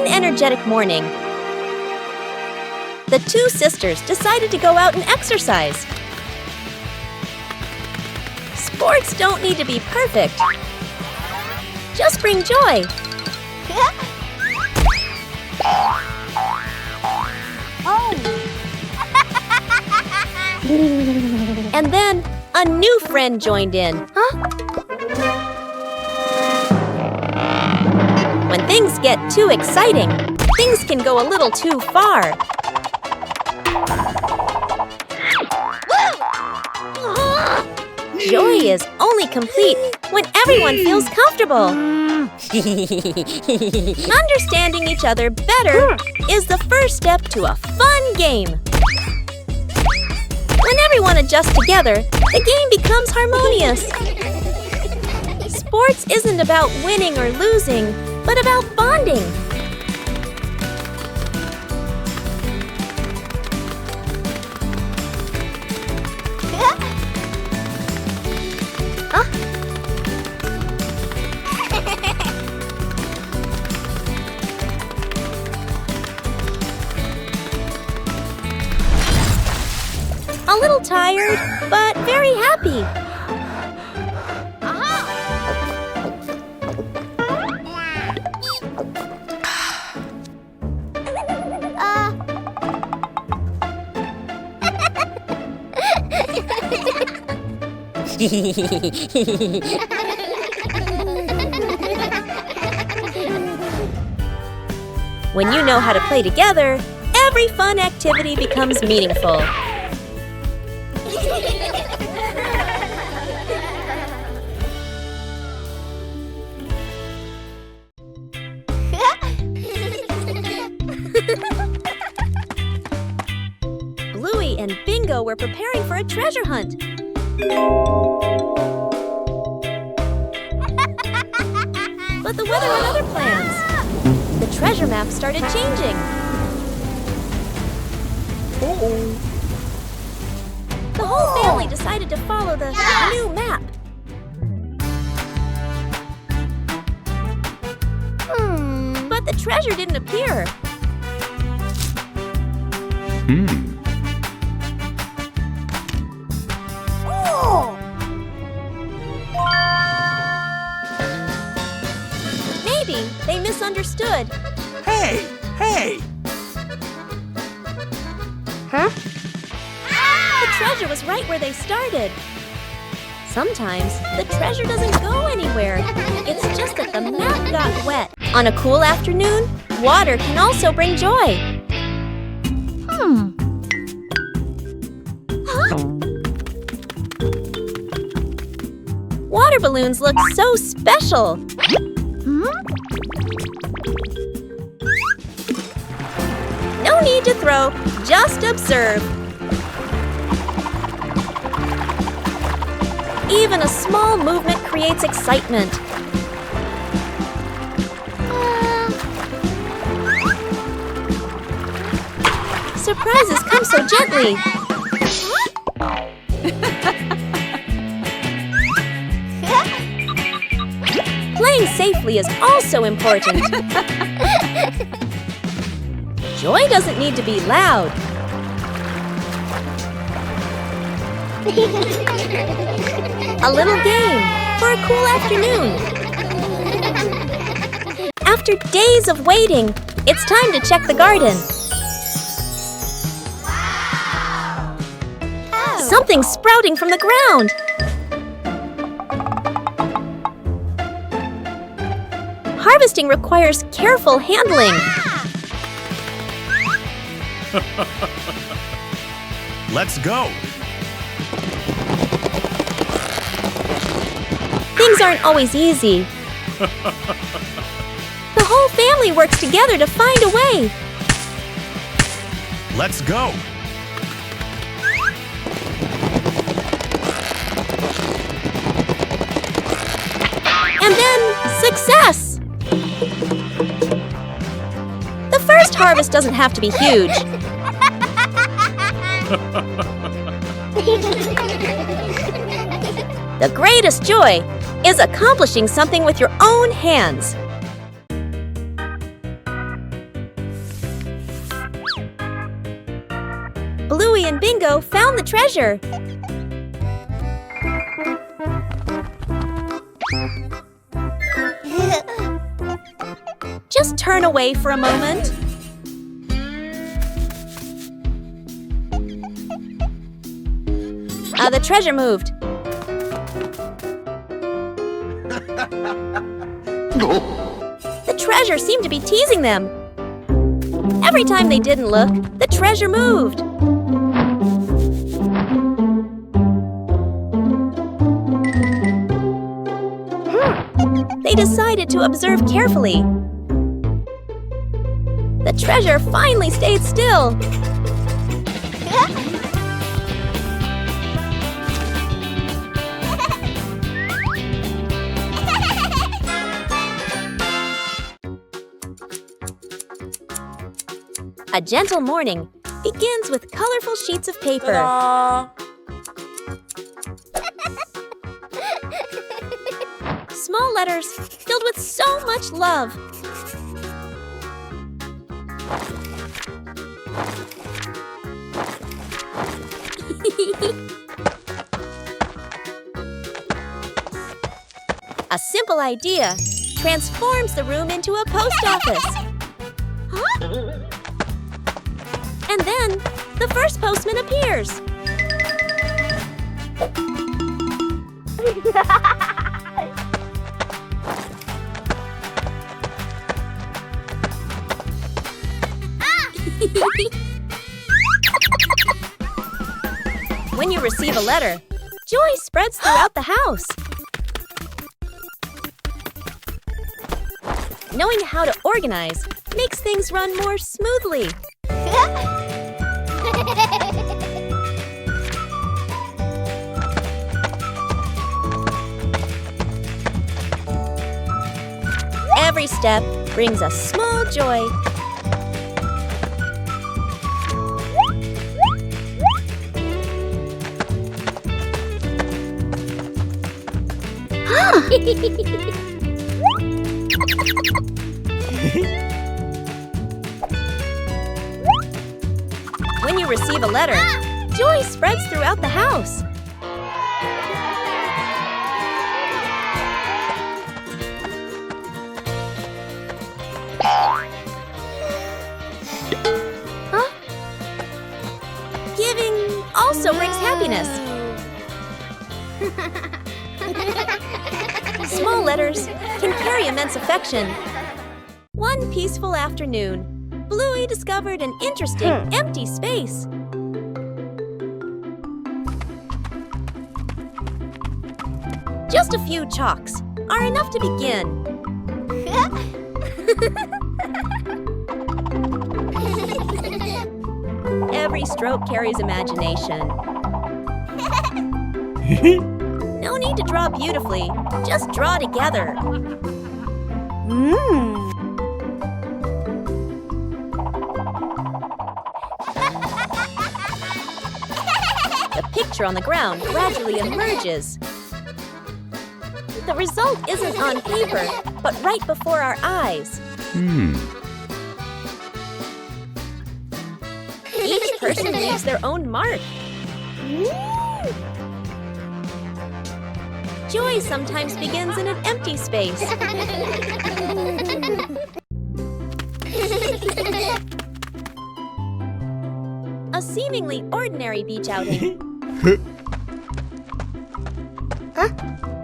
One energetic morning, the two sisters decided to go out and exercise. Sports don't need to be perfect. Just bring joy. And then a new friend joined in. When things get too exciting, things can go a little too far. Joy is only complete when everyone feels comfortable. Understanding each other better is the first step to a fun game. When everyone adjusts together, the game becomes harmonious. Sports isn't about winning or losing, but about bonding. A little tired, but very happy. When you know how to play together, every fun activity becomes meaningful. Bluey and Bingo were preparing for a treasure hunt. But the weather had other plans. The treasure map started changing. The whole family decided to follow the new map. But the treasure didn't appear. Maybe they misunderstood. Hey! The treasure was right where they started. Sometimes the treasure doesn't go anywhere. It's just that the map got wet. On a cool afternoon, water can also bring joy. Water balloons look so special. No need to throw, just observe. Even a small movement creates excitement. Surprises come so gently. Playing safely is also important. Joy doesn't need to be loud. A little game for a cool afternoon. After days of waiting, it's time to check the garden. Something's sprouting from the ground. Harvesting requires careful handling. Let's go! Things aren't always easy. The whole family works together to find a way. Let's go! And then, success! The first harvest doesn't have to be huge. The greatest joy is accomplishing something with your own hands. Bluey and Bingo found the treasure. Just turn away for a moment. The treasure moved. The treasure seemed to be teasing them. Every time they didn't look, the treasure moved. They decided to observe carefully. The treasure finally stayed still. A gentle morning begins with colorful sheets of paper. Small letters filled with so much love. A simple idea transforms the room into a post office. Huh? And then, the first postman appears. When you receive a letter, joy spreads throughout the house. Knowing how to organize makes things run more smoothly. Every step brings a small joy. When you receive a letter, joy spreads throughout the house. Huh? Giving also brings happiness. Small letters can carry immense affection. One peaceful afternoon, Bluey discovered an interesting empty space. Just a few chalks are enough to begin. Every stroke carries imagination. No need to draw beautifully, just draw together. The picture on the ground gradually emerges. The result isn't on paper, but right before our eyes. Each person leaves their own mark. Joy sometimes begins in an empty space. A seemingly ordinary beach outing. Huh?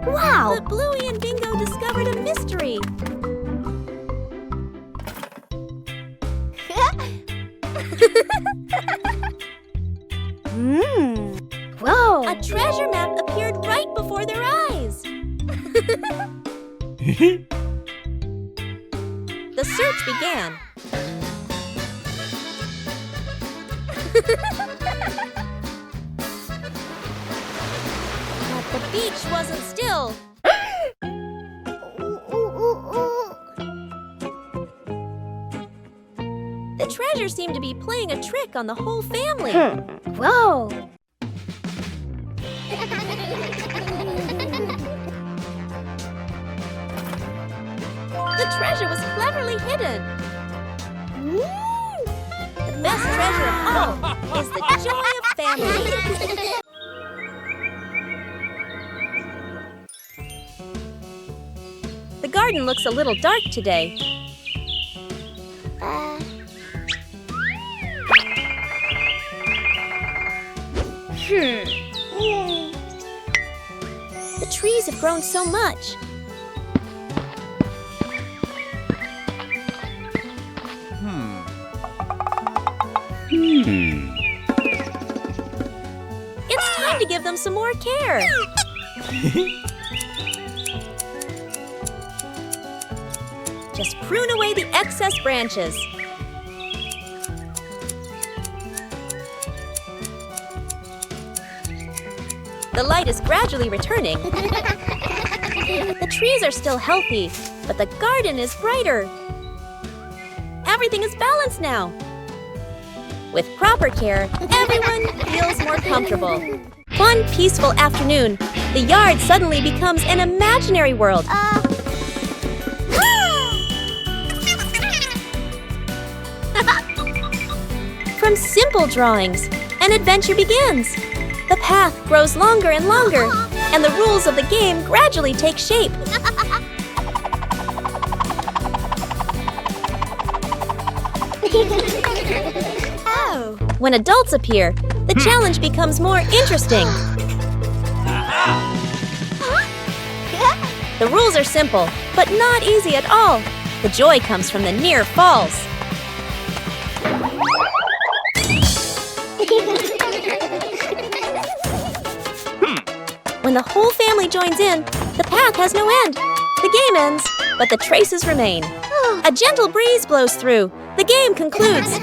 Wow! But Bluey and Bingo discovered a mystery. Whoa! A treasure map appeared right before their eyes. The search began. But the beach wasn't still. The treasure seemed to be playing a trick on the whole family. Whoa! The treasure was cleverly hidden. The best treasure of all is the joy of family. The garden looks a little dark today. The trees have grown so much. It's time to give them some more care. Just prune away the excess branches. The light is gradually returning. The trees are still healthy, but the garden is brighter. Everything is balanced now. With proper care, everyone feels more comfortable. One peaceful afternoon, the yard suddenly becomes an imaginary world. From simple drawings, an adventure begins. The path grows longer and longer, and the rules of the game gradually take shape. When adults appear, the challenge becomes more interesting. The rules are simple, but not easy at all. The joy comes from the near falls. When the whole family joins in, the path has no end. The game ends, but the traces remain. A gentle breeze blows through. The game concludes.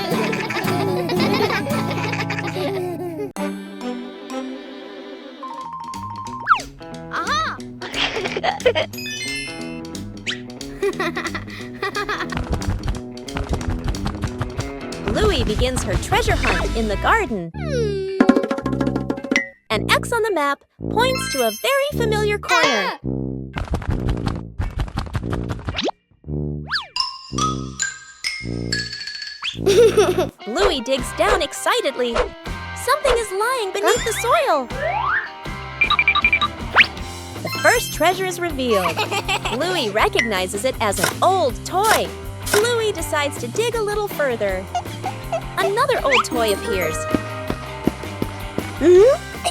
Bluey begins her treasure hunt in the garden. An X on the map points to a very familiar corner. Bluey digs down excitedly. Something is lying beneath the soil. The first treasure is revealed. Bluey recognizes it as an old toy. Bluey decides to dig a little further. Another old toy appears.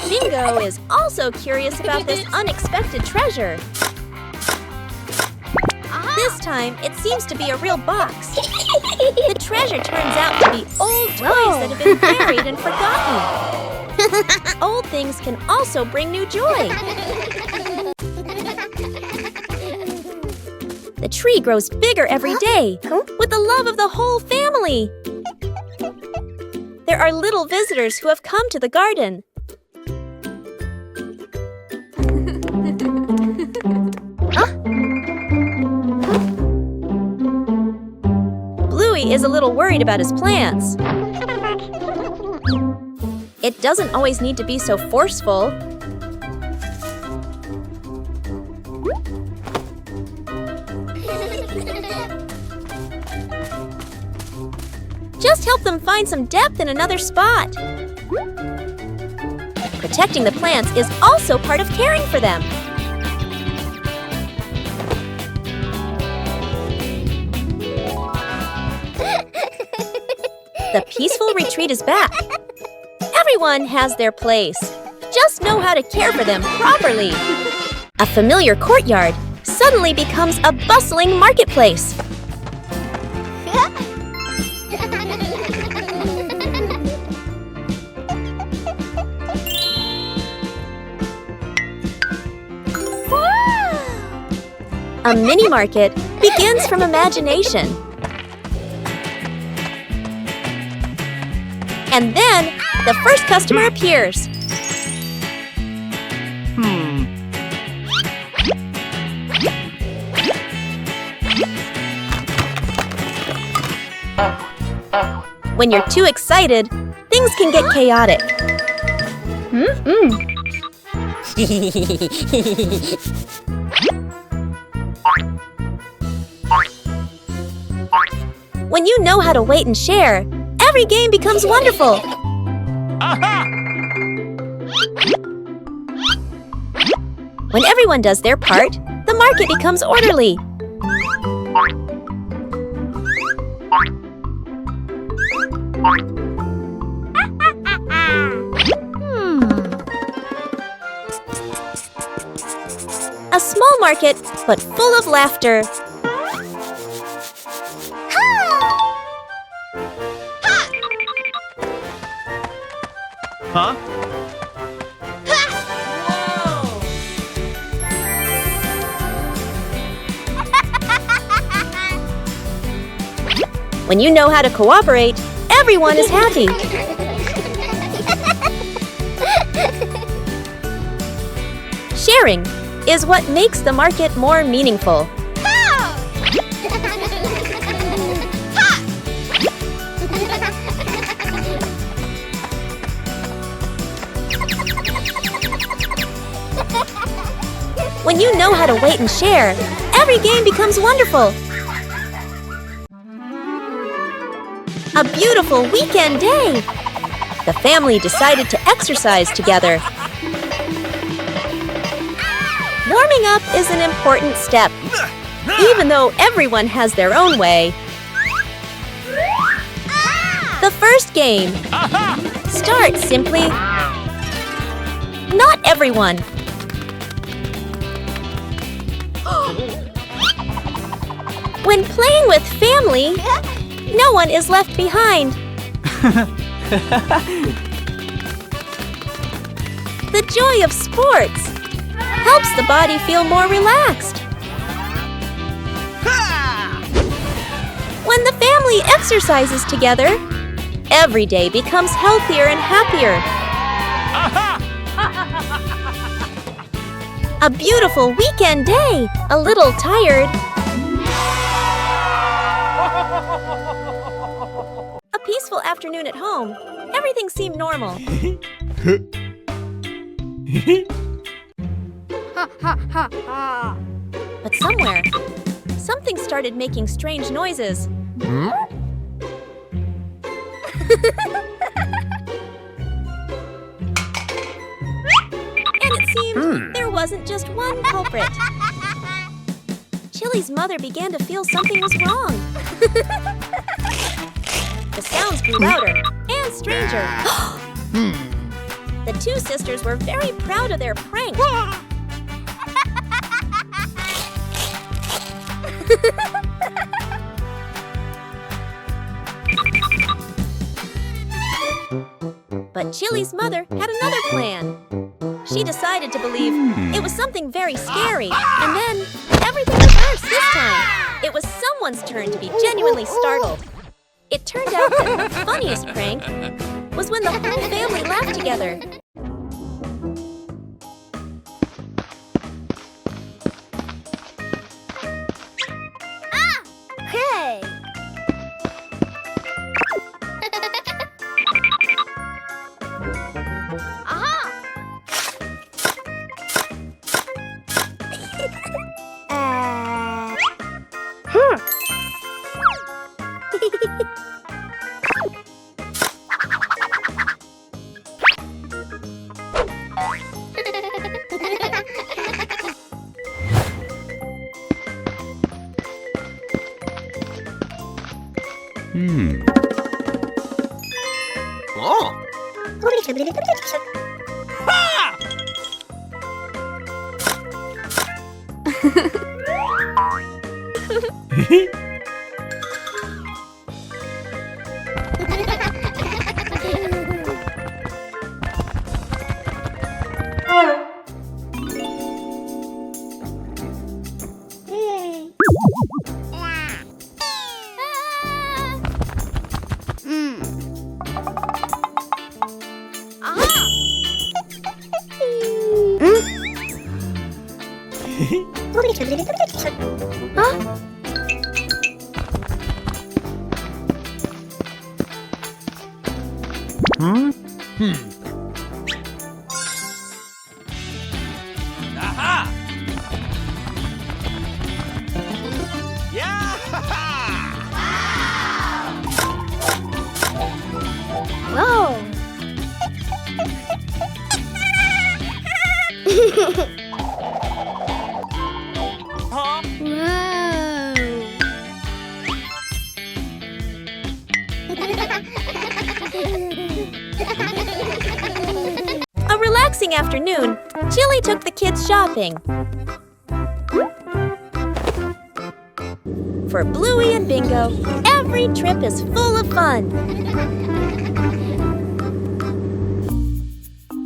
Bingo is also curious about this unexpected treasure. This time, it seems to be a real box. The treasure turns out to be old toys that have been buried and forgotten. Old things can also bring new joy. The tree grows bigger every day, with the love of the whole family. There are little visitors who have come to the garden. Bluey is a little worried about his plants. It doesn't always need to be so forceful. Just help them find some depth in another spot. Protecting the plants is also part of caring for them. The peaceful retreat is back. Everyone has their place. Just know how to care for them properly. A familiar courtyard suddenly becomes a bustling marketplace. A mini market begins from imagination. And then, the first customer appears. When you're too excited, things can get chaotic. When you know how to wait and share, every game becomes wonderful. Aha! When everyone does their part, the market becomes orderly. A small market, but full of laughter. Huh? When you know how to cooperate, everyone is happy. Sharing is what makes the market more meaningful. When you know how to wait and share, every game becomes wonderful. A beautiful weekend day. The family decided to exercise together. Warming up is an important step, even though everyone has their own way. The first game. Start simply. Not everyone. When playing with family, no one is left behind. The joy of sports helps the body feel more relaxed. When the family exercises together, every day becomes healthier and happier. A beautiful weekend day, a little tired. A peaceful afternoon at home. Everything seemed normal. But somewhere, something started making strange noises. And it seemed there wasn't just one culprit. Chili's mother began to feel something was wrong. The sounds grew louder and stranger. The two sisters were very proud of their prank. But Chili's mother had another plan. She decided to believe it was something very scary, and then everything reversed this time. It was someone's turn to be genuinely startled. It turned out that the funniest prank was when the whole family laughed together. Hey! Oh. Aha! Yeah! Whoa! following afternoon, Chili took the kids shopping. For Bluey and Bingo, every trip is full of fun.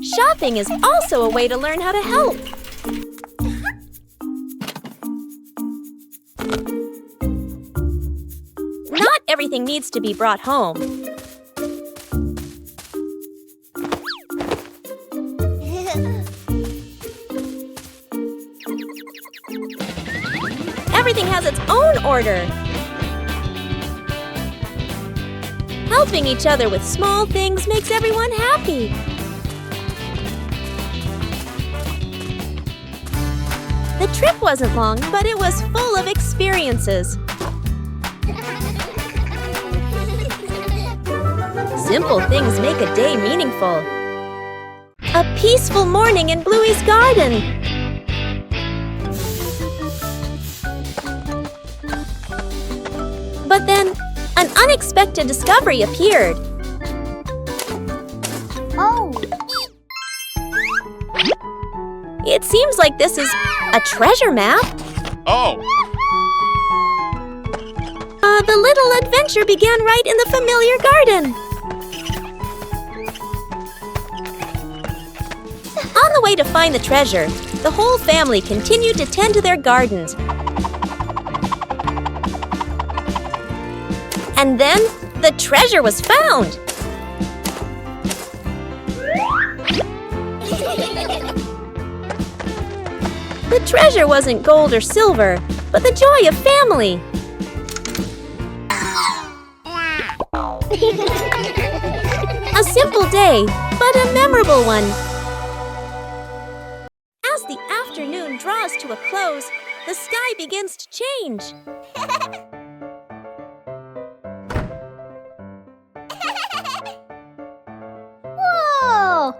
Shopping is also a way to learn how to help. Not everything needs to be brought home. Everything has its own order. Helping each other with small things makes everyone happy. The trip wasn't long, but it was full of experiences. Simple things make a day meaningful. A peaceful morning in Bluey's garden. But then, an unexpected discovery appeared. Oh! It seems like this is a treasure map. Oh! The little adventure began right in the familiar garden. On the way to find the treasure, the whole family continued to tend to their gardens. And then, the treasure was found! The treasure wasn't gold or silver, but the joy of family. A simple day, but a memorable one. As the afternoon draws to a close, the sky begins to change. Whoa!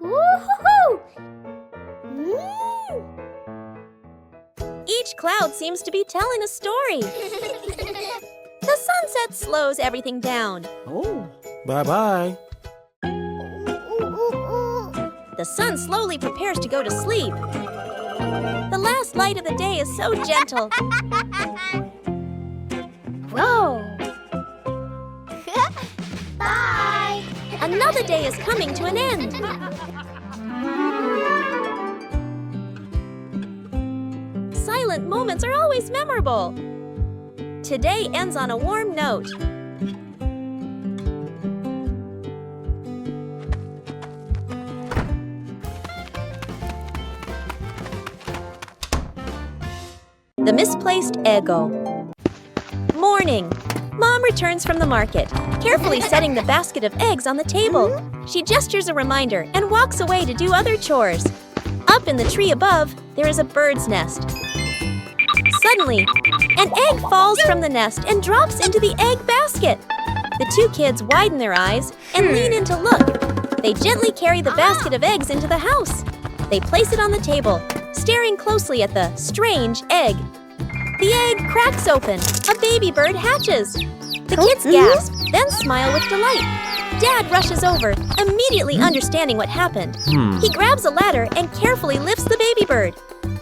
Woohoo! Each cloud seems to be telling a story. The sunset slows everything down. Oh, bye-bye. The sun slowly prepares to go to sleep. The last light of the day is so gentle. Whoa! Bye! Another day is coming to an end. Silent moments are always memorable. Today ends on a warm note. The misplaced ego. Morning. Mom returns from the market, carefully setting the basket of eggs on the table. She gestures a reminder and walks away to do other chores. Up in the tree above, there is a bird's nest. Suddenly, an egg falls from the nest and drops into the egg basket. The two kids widen their eyes and lean in to look. They gently carry the basket of eggs into the house. They place it on the table, staring closely at the strange egg. The egg cracks open. A baby bird hatches. The kids gasp, then smile with delight. Dad rushes over, immediately understanding what happened. He grabs a ladder and carefully lifts the baby bird.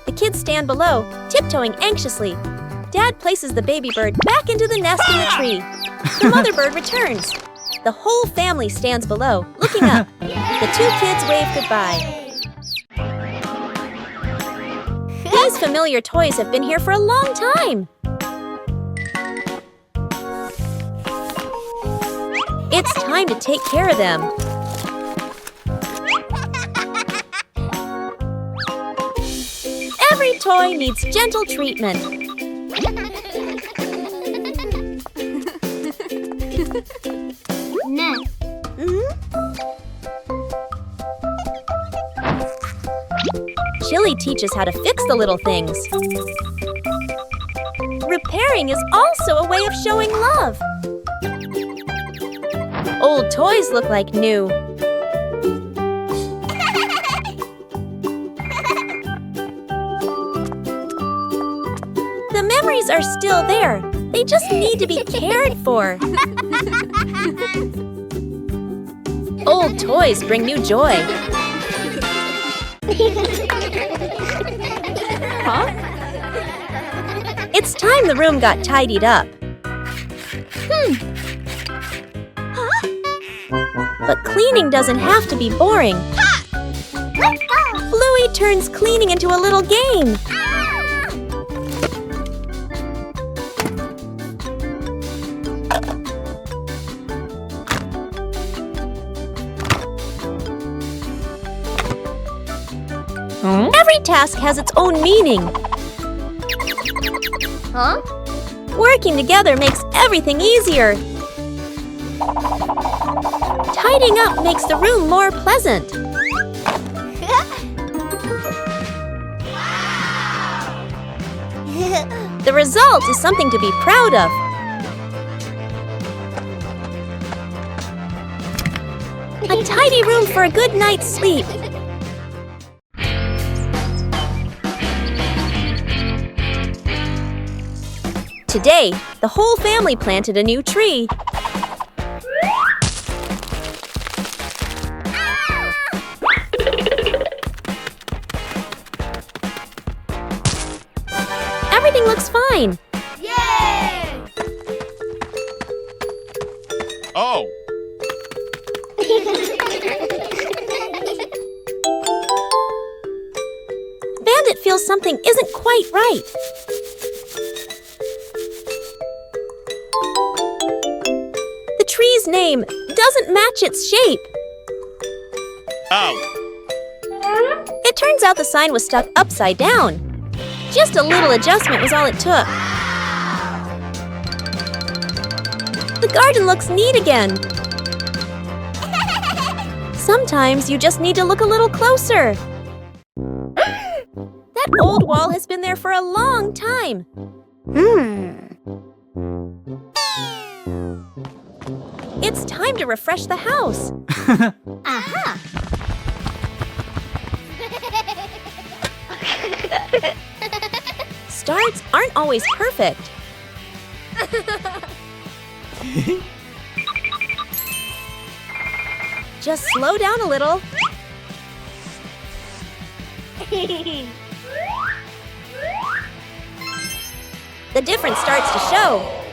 The kids stand below, tiptoeing anxiously. Dad places the baby bird back into the nest in the tree. The mother bird returns. The whole family stands below, looking up. The two kids wave goodbye. These familiar toys have been here for a long time. It's time to take care of them. Every toy needs gentle treatment. Chili teaches how to fix the little things. Repairing is also a way of showing love. Old toys look like new. The memories are still there. They just need to be cared for. Old toys bring new joy. Huh? It's time the room got tidied up. But cleaning doesn't have to be boring. Let's go. Bluey turns cleaning into a little game. Every task has its own meaning. Huh? Working together makes everything easier. Tidying up makes the room more pleasant. The result is something to be proud of. A tidy room for a good night's sleep. Today, the whole family planted a new tree. Everything looks fine. Yay! Oh, Bandit feels something isn't quite right. The tree's name doesn't match its shape. oh, It turns out the sign was stuck upside down. Just a little adjustment was all it took. The garden looks neat again. Sometimes you just need to look a little closer. That old wall has been there for a long time. It's time to refresh the house. Aha! Starts aren't always perfect. Just slow down a little. The difference starts to show.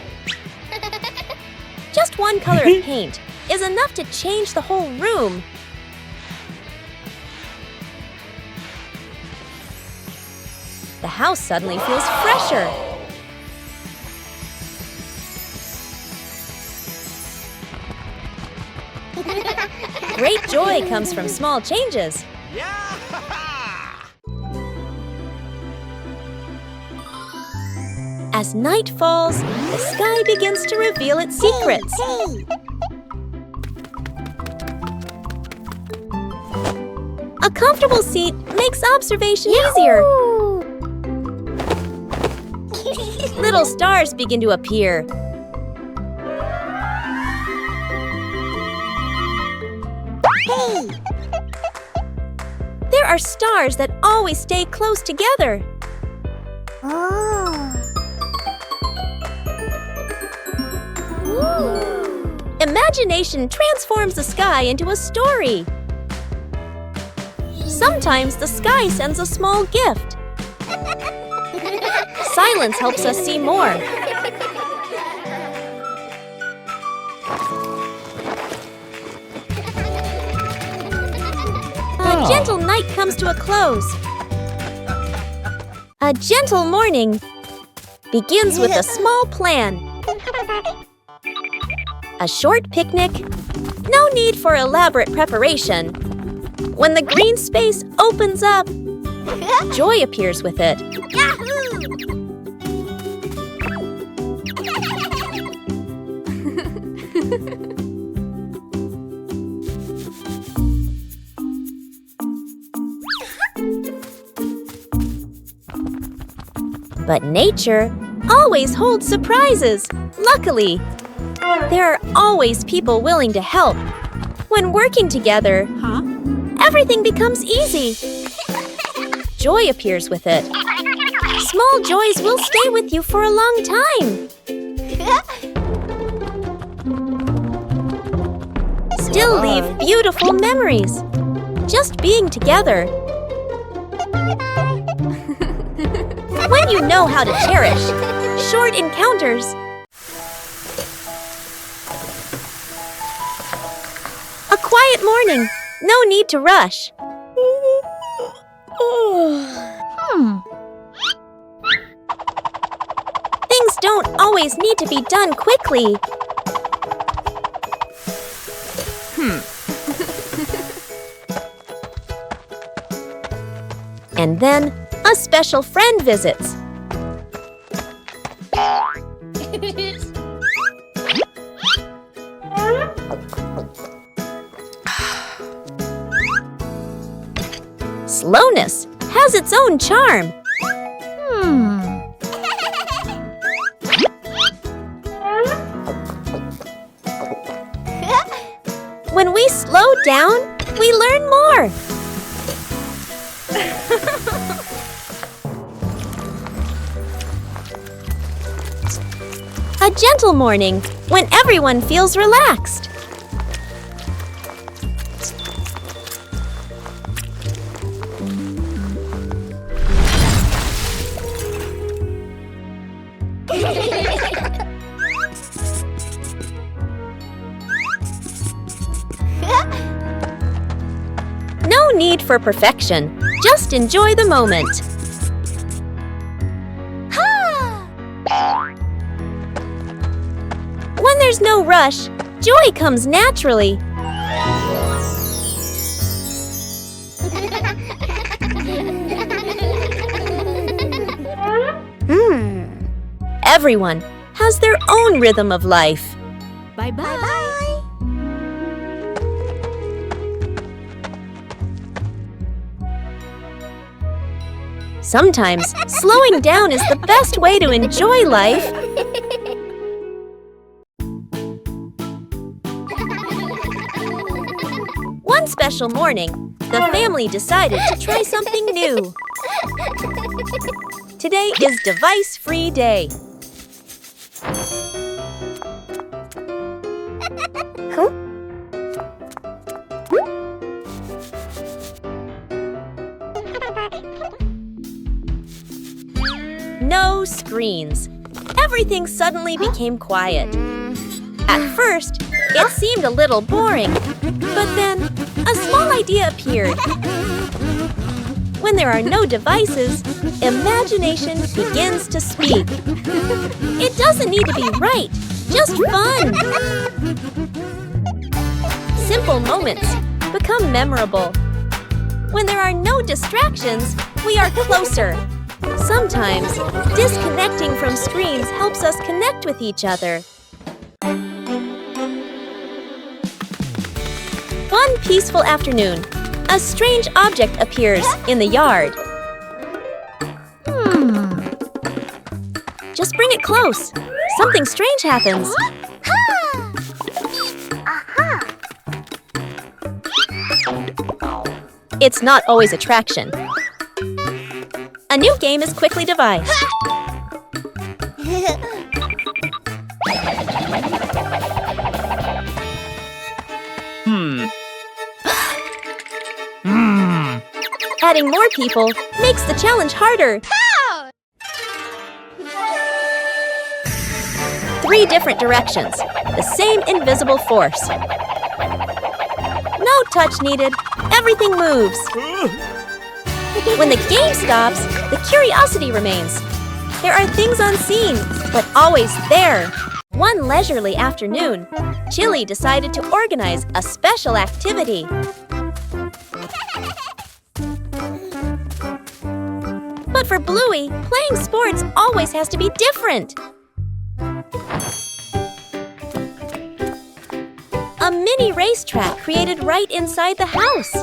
Just one color of paint is enough to change the whole room. The house suddenly feels fresher. Great joy comes from small changes. As night falls, the sky begins to reveal its secrets. A comfortable seat makes observation easier. Little stars begin to appear. There are stars that always stay close together. Imagination transforms the sky into a story. Sometimes the sky sends a small gift. Silence helps us see more. A gentle night comes to a close. A gentle morning begins with a small plan. A short picnic, no need for elaborate preparation. When the green space opens up, joy appears with it. But nature always holds surprises, luckily. There are always people willing to help. When working together, everything becomes easy. Joy appears with it. Small joys will stay with you for a long time. Still leave beautiful memories. Just being together then you know how to cherish short encounters. A quiet morning. No need to rush. Things don't always need to be done quickly. And then, a special friend visits. Slowness has its own charm. When we slow down, we learn more. A gentle morning when everyone feels relaxed. No need for perfection. Just enjoy the moment. When there's no rush, joy comes naturally. Everyone has their own rhythm of life. Bye-bye. Sometimes slowing down is the best way to enjoy life. One special morning, the family decided to try something new. Today is device-free day. No screens. Everything suddenly became quiet. At first, it seemed a little boring, but then a small idea appeared. When there are no devices, imagination begins to speak. It doesn't need to be right, just fun. Simple moments become memorable. When there are no distractions, we are closer. Sometimes, disconnecting from screens helps us connect with each other. One peaceful afternoon, a strange object appears in the yard. Just bring it close. Something strange happens. It's not always attraction. A new game is quickly devised. Adding more people makes the challenge harder. 3 different directions, the same invisible force. No touch needed, everything moves. When the game stops, the curiosity remains. There are things unseen, but always there. One leisurely afternoon, Chili decided to organize a special activity. But for Bluey, playing sports always has to be different. A mini racetrack created right inside the house.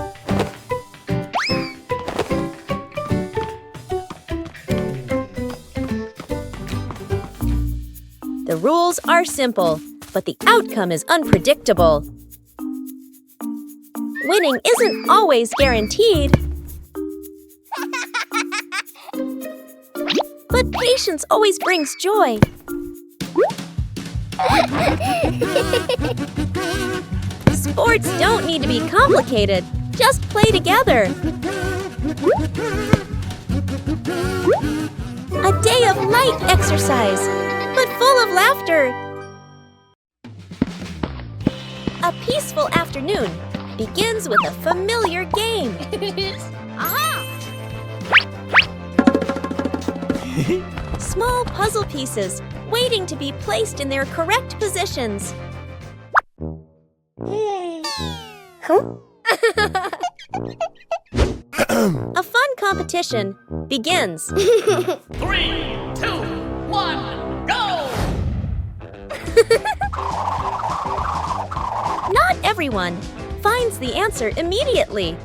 The rules are simple, but the outcome is unpredictable. Winning isn't always guaranteed. But patience always brings joy. Sports don't need to be complicated. Just play together. A day of light exercise, but full of laughter. A peaceful afternoon begins with a familiar game. Small puzzle pieces waiting to be placed in their correct positions. A fun competition begins. 3, 2, 1, go! Not everyone finds the answer immediately.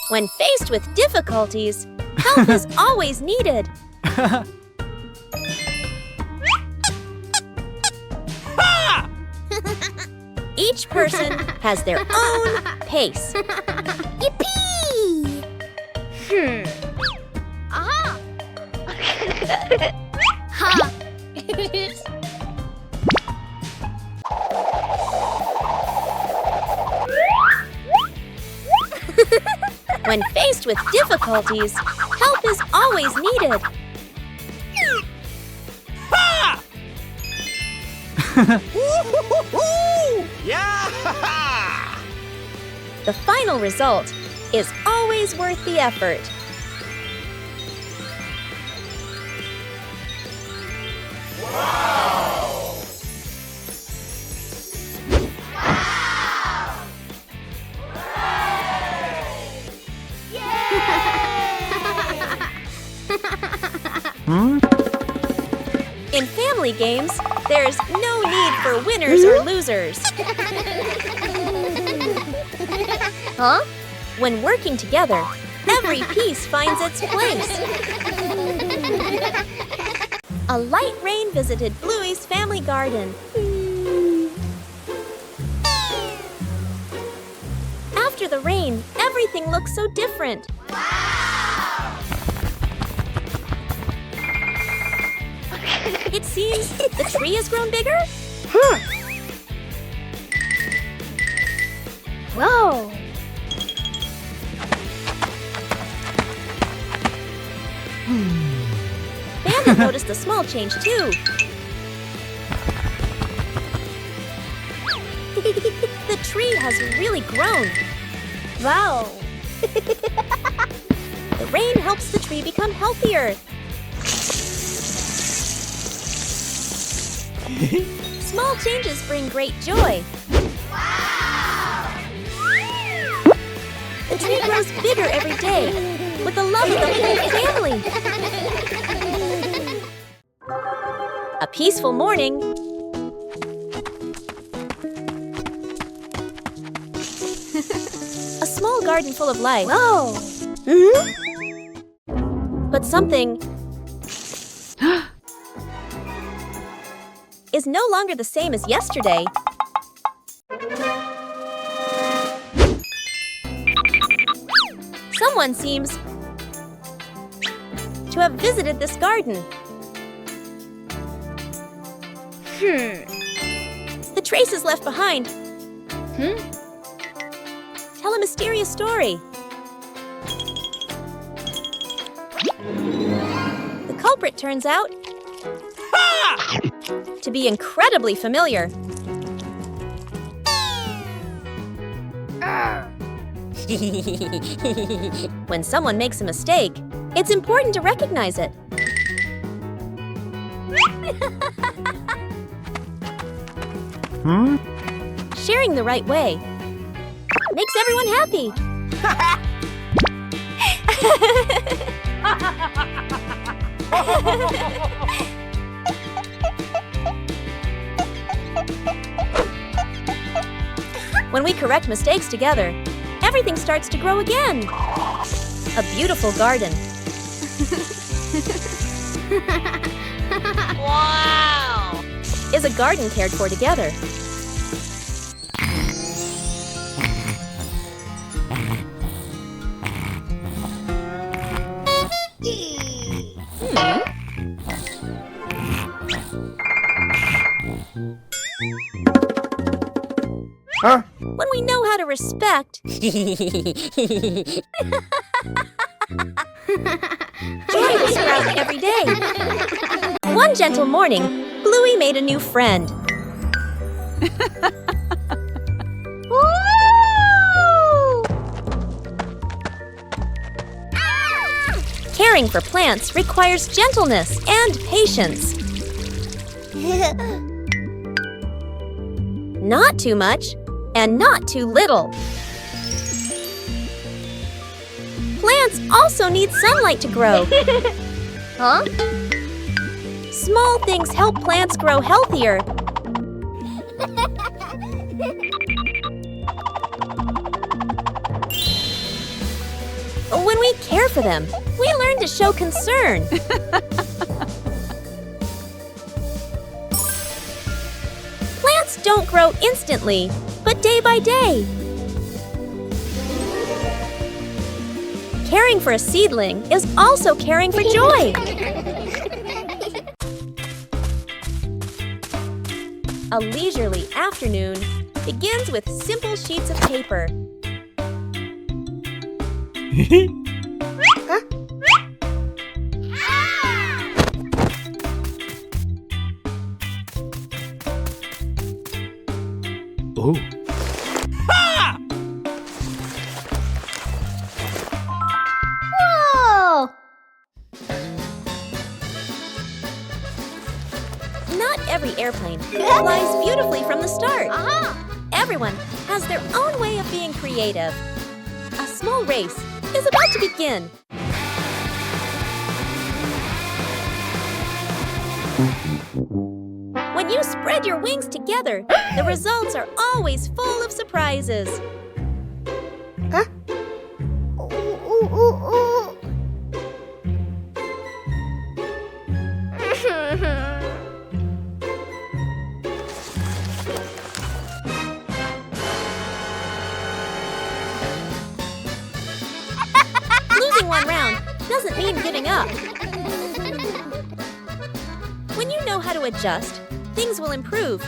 When faced with difficulties, help is always needed. Each person has their own pace. Yippee! Aha! Ha! When faced with difficulties, help is always needed. Yeah! The final result is always worth the effort. In family games, there's no need for winners or losers. Huh? When working together, every piece finds its place. A light rain visited Bluey's family garden. After the rain, everything looks so different. It seems the tree has grown bigger. Whoa! Bandit noticed a small change too. The tree has really grown. Wow! The rain helps the tree become healthier. Small changes bring great joy. The tree grows bigger every day with the love of the whole family. A peaceful morning. A small garden full of life. Whoa! But something is no longer the same as yesterday. Someone seems to have visited this garden. The traces left behind tell a mysterious story. The culprit turns out to be incredibly familiar. When someone makes a mistake, it's important to recognize it. Sharing the right way makes everyone happy. When we correct mistakes together, everything starts to grow again. A beautiful garden. Wow! Is a garden cared for together. Huh? when we know how to respect, joy will sprout every day. One gentle morning, Bluey made a new friend. Caring for plants requires gentleness and patience. Not too much and not too little. Plants also need sunlight to grow. Huh? Small things help plants grow healthier. When we care for them, we learn to show concern. Plants don't grow instantly, but day by day. Caring for a seedling is also caring for joy. A leisurely afternoon begins with simple sheets of paper. Oh. Whoa! Not every airplane flies beautifully from the start. Everyone has their own way of being creative. A small race is about to begin. When you spread your wings together, the results are always full of surprises. Huh? Ooh. Losing one round doesn't mean giving up. When you know how to adjust, things will improve.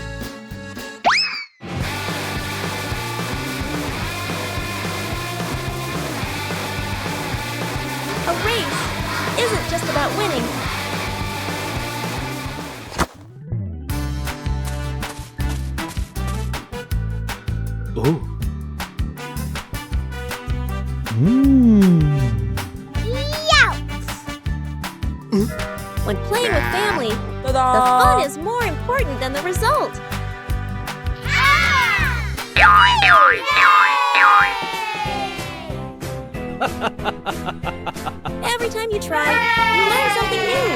A race isn't just about winning. Oh. When playing with family, the fun is more important than the result. Every time you try, you learn something new.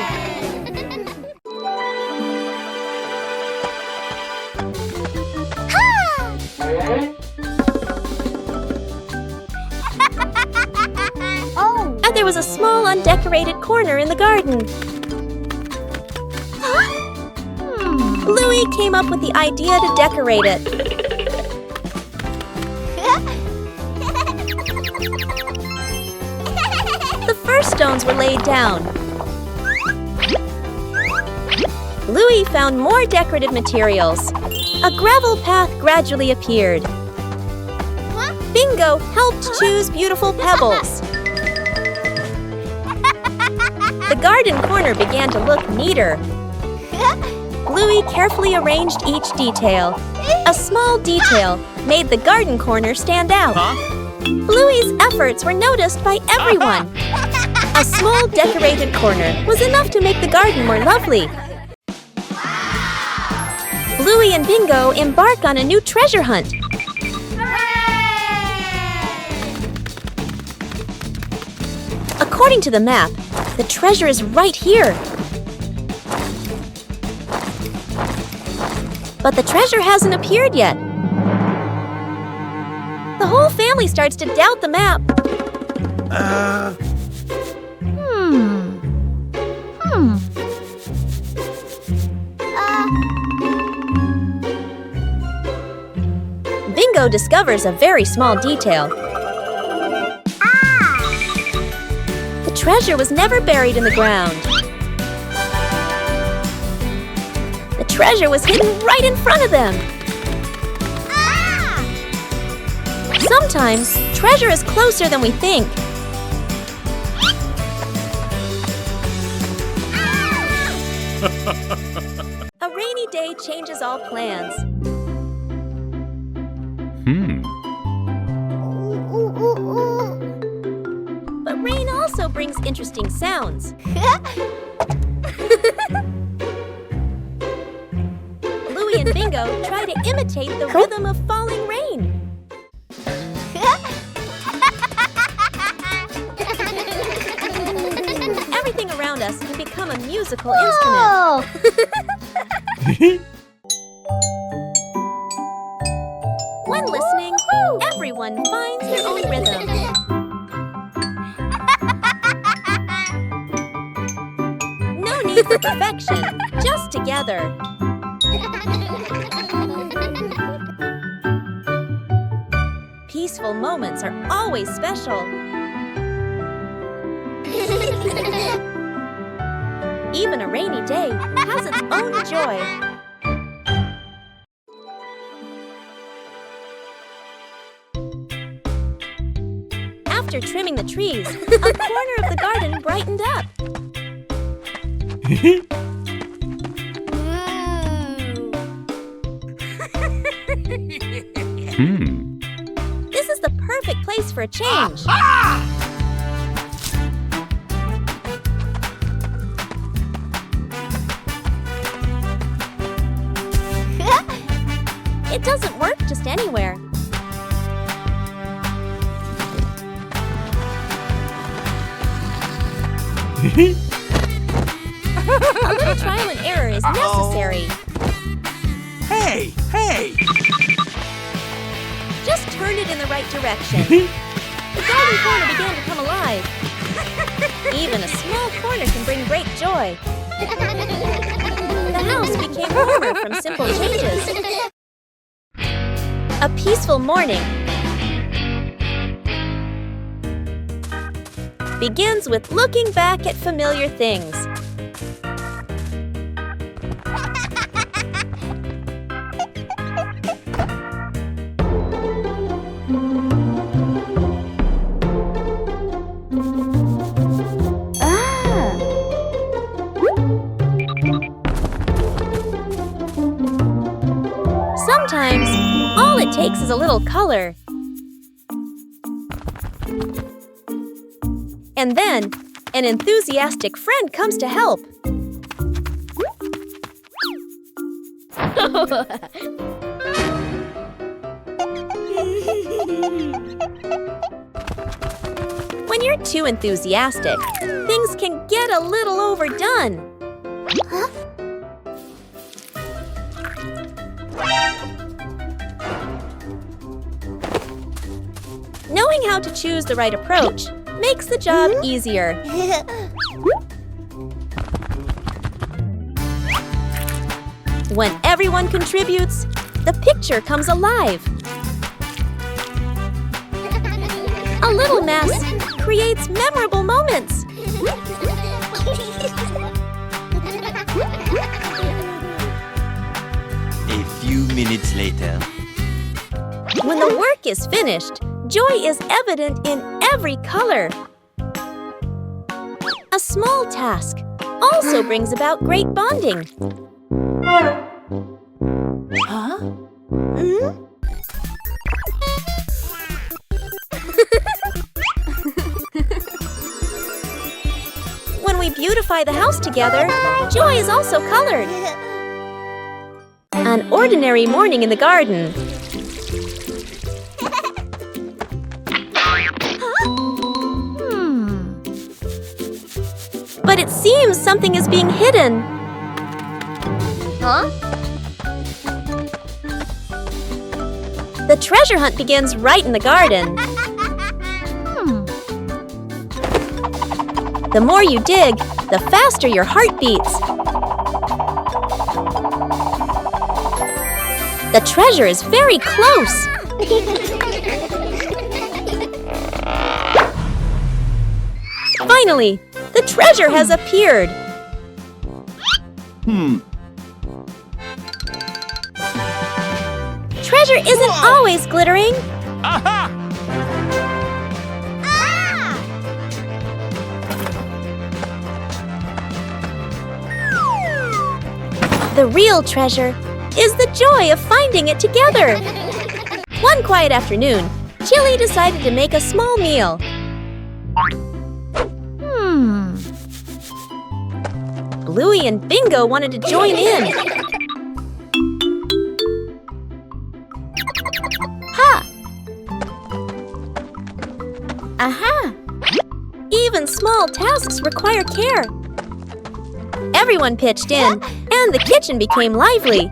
Oh! And there was a small undecorated corner in the garden. Bluey came up with the idea to decorate it. The first stones were laid down. Bluey found more decorative materials. A gravel path gradually appeared. Bingo helped choose beautiful pebbles. The garden corner began to look neater. Bluey carefully arranged each detail. A small detail made the garden corner stand out. Bluey's efforts were noticed by everyone. A small decorated corner was enough to make the garden more lovely. Bluey and Bingo embark on a new treasure hunt. According to the map, the treasure is right here. But the treasure hasn't appeared yet. The whole family starts to doubt the map. Bingo discovers a very small detail. The treasure was never buried in the ground. The treasure was hidden right in front of them. Sometimes, treasure is closer than we think. A rainy day changes all plans. But rain also brings interesting sounds. Bluey and Bingo try to imitate the rhythm of falling rain. Everything around us can become a musical instrument. When listening, everyone finds their own rhythm. No need for perfection, just together. Peaceful moments are always special. Even a rainy day has its own joy. After trimming the trees, a corner of the garden brightened up. This is the perfect place for a change. It doesn't work just anywhere. A little trial and error is necessary. Hey! Hey! Just turn it in the right direction. The garden corner began to come alive. Even a small corner can bring great joy. The house became warmer from simple changes. A peaceful morning begins with looking back at familiar things. Sometimes, all it takes is a little color. And then, an enthusiastic friend comes to help. When you're too enthusiastic, things can get a little overdone. Knowing how to choose the right approach makes the job easier. When everyone contributes, the picture comes alive. A little mess creates memorable moments. A few minutes later. When the work is finished, joy is evident in every color. A small task also brings about great bonding. When we beautify the house together, joy is also colored. An ordinary morning in the garden. But it seems something is being hidden. The treasure hunt begins right in the garden. The more you dig, the faster your heart beats. The treasure is very close. Finally, the treasure has appeared. Treasure isn't always glittering. Aha! The real treasure is the joy of finding it together. One quiet afternoon, Chili decided to make a small meal. Bluey and Bingo wanted to join in. Ha! Aha! Even small tasks require care. Everyone pitched in, and the kitchen became lively.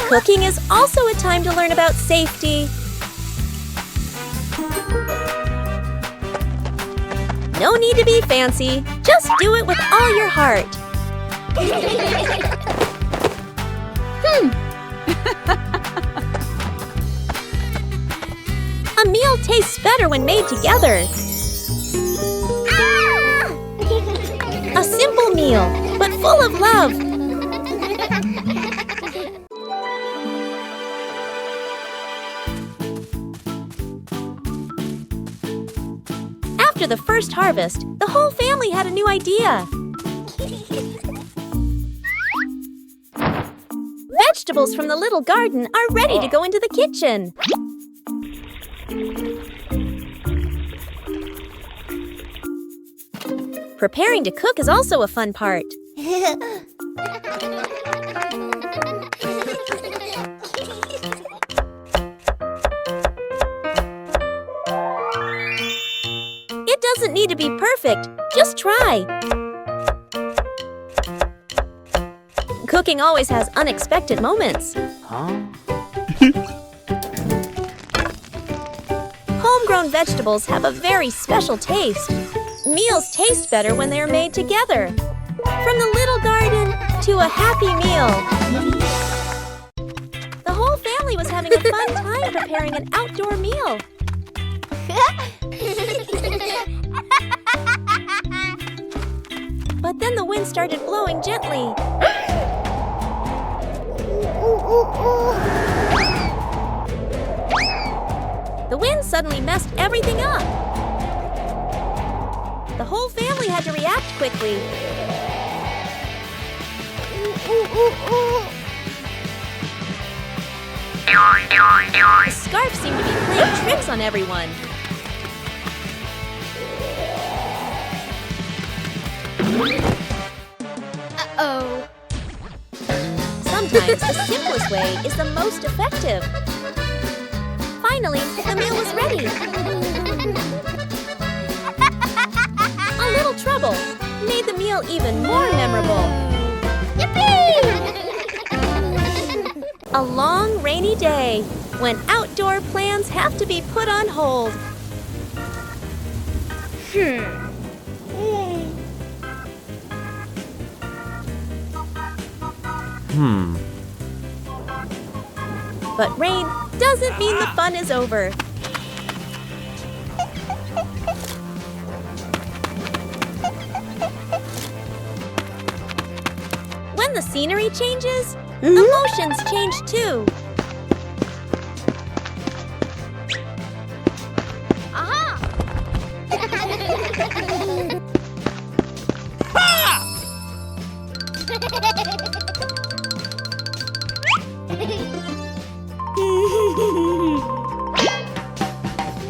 Cooking is also a time to learn about safety. No need to be fancy, just do it with all your heart. A meal tastes better when made together. A simple meal, but full of love. After the first harvest, the whole family had a new idea. Vegetables from the little garden are ready to go into the kitchen. Preparing to cook is also a fun part. It doesn't need to be perfect, just try. Cooking always has unexpected moments. Homegrown vegetables have a very special taste. Meals taste better when they're made together. From the little garden to a happy meal. The whole family was having a fun time preparing an outdoor meal. But then the wind started blowing gently. The wind suddenly messed everything up. The whole family had to react quickly. The scarf seemed to be playing tricks on everyone. Uh-oh. Sometimes the simplest way is the most effective. Finally, the meal was ready. A little trouble made the meal even more memorable. Yippee! A long, rainy day when outdoor plans have to be put on hold. But rain doesn't mean the fun is over. When the scenery changes, emotions change too. Aha!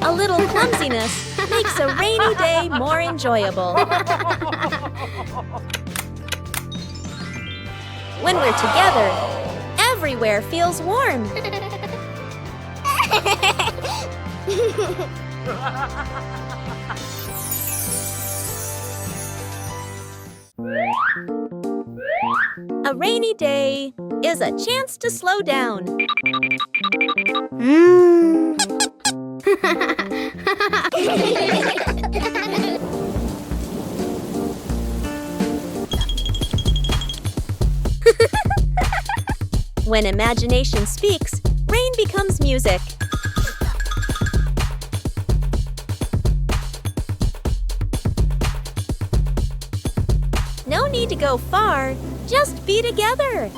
A little clumsiness makes a rainy day more enjoyable. When we're together, everywhere feels warm. A rainy day is a chance to slow down. When imagination speaks, rain becomes music. No need to go far, just be together.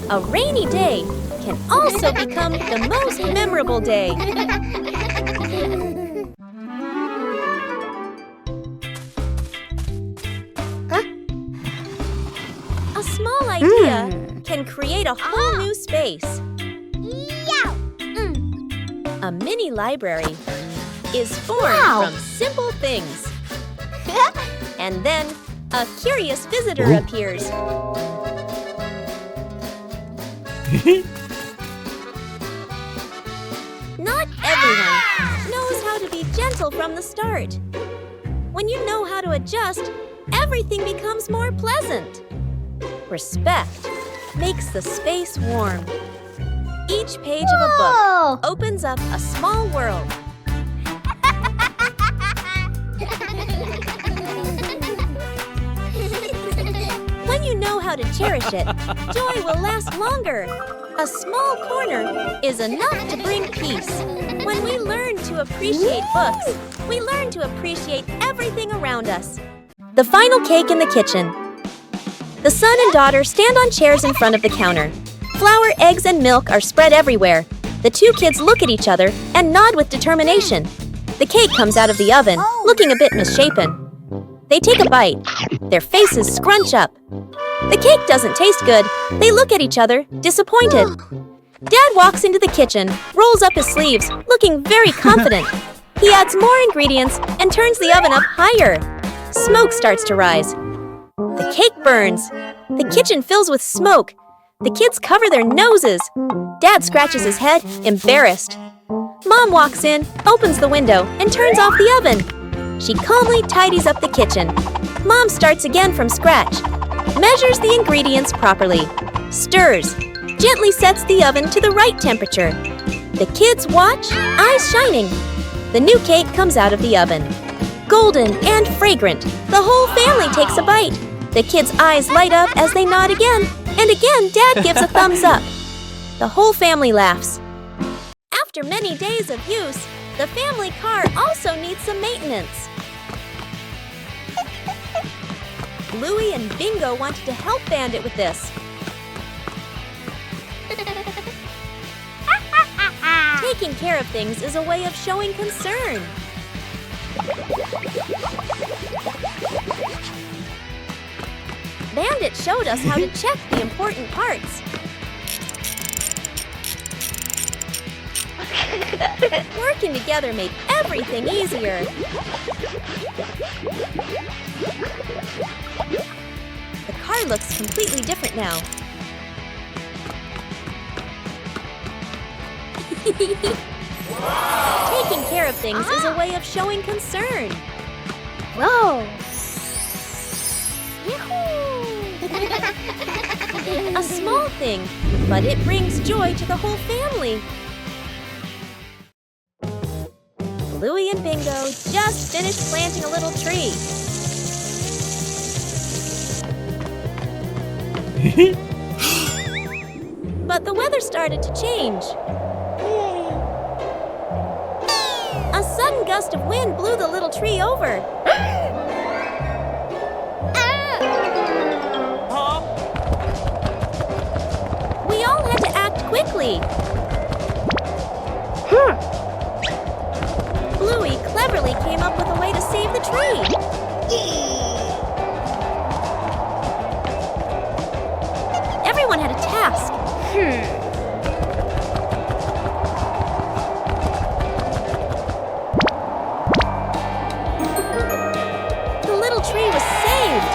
A rainy day can also become the most memorable day. A small idea can create a whole new space. A mini library is formed from simple things. And then a curious visitor appears. Not everyone knows how to be gentle from the start. When you know how to adjust, everything becomes more pleasant. Respect makes the space warm. Each page of a book opens up a small world. When you know how to cherish it, joy will last longer. A small corner is enough to bring peace. When we learn to appreciate books, we learn to appreciate everything around us. The final cake in the kitchen. The son and daughter stand on chairs in front of the counter. Flour, eggs, and milk are spread everywhere. The two kids look at each other and nod with determination. The cake comes out of the oven, looking a bit misshapen. They take a bite. Their faces scrunch up. The cake doesn't taste good. They look at each other, disappointed. Dad walks into the kitchen, rolls up his sleeves, looking very confident. He adds more ingredients and turns the oven up higher. Smoke starts to rise. The cake burns. The kitchen fills with smoke. The kids cover their noses. Dad scratches his head, embarrassed. Mom walks in, opens the window, and turns off the oven. She calmly tidies up the kitchen. Mom starts again from scratch. Measures the ingredients properly. Stirs. Gently sets the oven to the right temperature. The kids watch, eyes shining. The new cake comes out of the oven. Golden and fragrant. The whole family takes a bite. The kids' eyes light up as they nod again. And again, Dad gives a thumbs up. The whole family laughs. After many days of use, the family car also needs some maintenance. Bluey and Bingo wanted to help Bandit with this. Taking care of things is a way of showing concern. Bandit showed us how to check the important parts. Working together made everything easier. The car looks completely different now. Taking care of things is a way of showing concern. Whoa! A small thing, but it brings joy to the whole family. Bluey and Bingo just finished planting a little tree. But the weather started to change. A sudden gust of wind blew the little tree over. We all had to act quickly. Bluey cleverly came up with a way to save the tree. Everyone had a task. The little tree was saved.